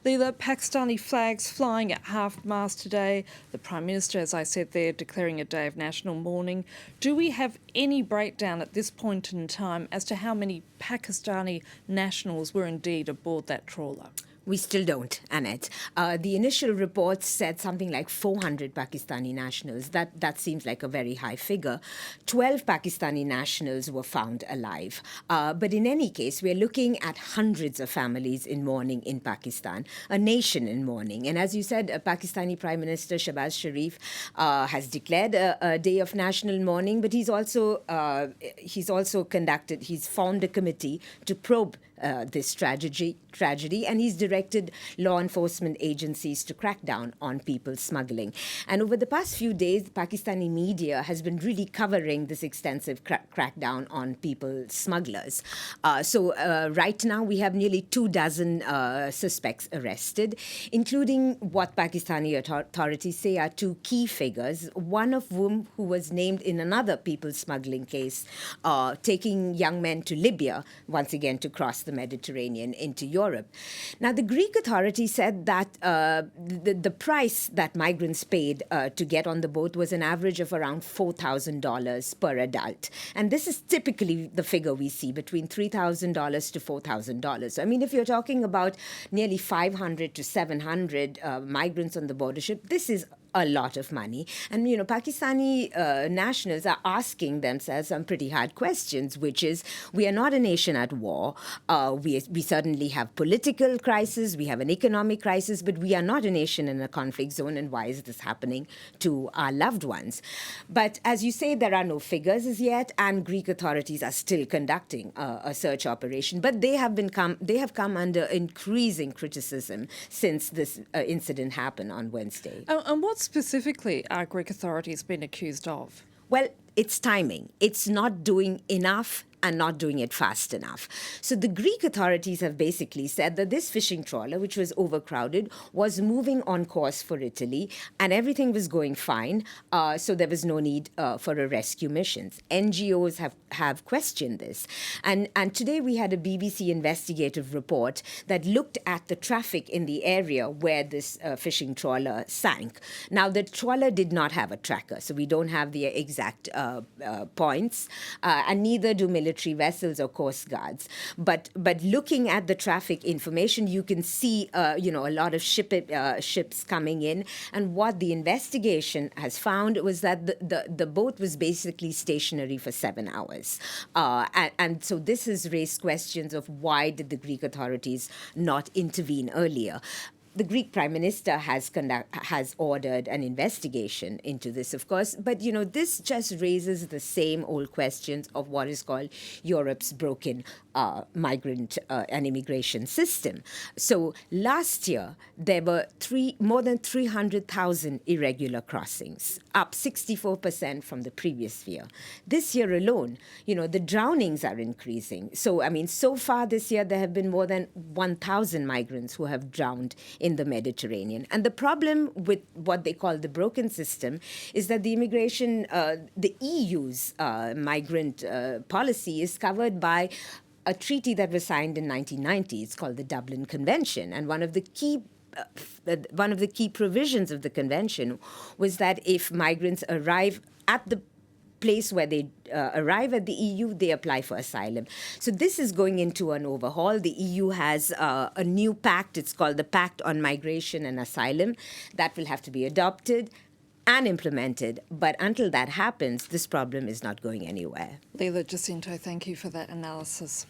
Leela, Pakistani flags flying at half-mast today. The Prime Minister, as I said there, declaring a day of national mourning. Do we have any breakdown at this point in time as to how many Pakistani nationals were indeed aboard that trawler? We still don't, Annette. The initial reports said something like 400 Pakistani nationals. That seems like a very high figure. 12 Pakistani nationals were found alive. But in any case, we're looking at hundreds of families in mourning in Pakistan, a nation in mourning. And as you said, Pakistani Prime Minister Shahbaz Sharif has declared a day of national mourning, but he's formed a committee to probe this tragedy, and he's directed law enforcement agencies to crack down on people smuggling. And over the past few days, Pakistani media has been really covering this extensive crackdown on people smugglers. So right now, we have nearly 24 suspects arrested, including what Pakistani authorities say are two key figures, one of whom who was named in another people smuggling case, taking young men to Libya, once again to cross the Mediterranean into Europe. Now, the Greek authorities said that the price that migrants paid to get on the boat was an average of around $4,000 per adult. And this is typically the figure we see, between $3,000 to $4,000. So, I mean, if you're talking about nearly 500 to 700 migrants on the border ship, this is a lot of money. And, you know, Pakistani nationals are asking themselves some pretty hard questions, which is, we are not a nation at war. We certainly have political crisis, we have an economic crisis, but we are not a nation in a conflict zone, and why is this happening to our loved ones? But as you say, there are no figures as yet, and Greek authorities are still conducting a search operation, but they have come under increasing criticism since this incident happened on Wednesday. And what specifically are Greek authorities been accused of? Well, it's timing. It's not doing enough and not doing it fast enough. So the Greek authorities have basically said that this fishing trawler, which was overcrowded, was moving on course for Italy, and everything was going fine, so there was no need for a rescue missions. NGOs have questioned this. And today we had a BBC investigative report that looked at the traffic in the area where this fishing trawler sank. Now, the trawler did not have a tracker, so we don't have the exact points, and neither do military vessels or coast guards. But looking at the traffic information, you can see a lot of ships coming in. And what the investigation has found was that the boat was basically stationary for 7 hours. And so this has raised questions of why did the Greek authorities not intervene earlier. The Greek Prime Minister has ordered an investigation into this, of course, but, you know, this just raises the same old questions of what is called Europe's broken migrant and immigration system. So last year, there were more than 300,000 irregular crossings, up 64% from the previous year. This year alone, you know, the drownings are increasing. So, I mean, so far this year, there have been more than 1,000 migrants who have drowned in the Mediterranean. And the problem with what they call the broken system is that the immigration, the EU's migrant policy is covered by a treaty that was signed in 1990. It's called the Dublin Convention. And one of the key provisions of the convention was that if migrants arrive at the place where they arrive at the EU, they apply for asylum. So this is going into an overhaul. The EU has a new pact. It's called the Pact on Migration and Asylum. That will have to be adopted and implemented. But until that happens, this problem is not going anywhere. Leela Jacinto, thank you for that analysis.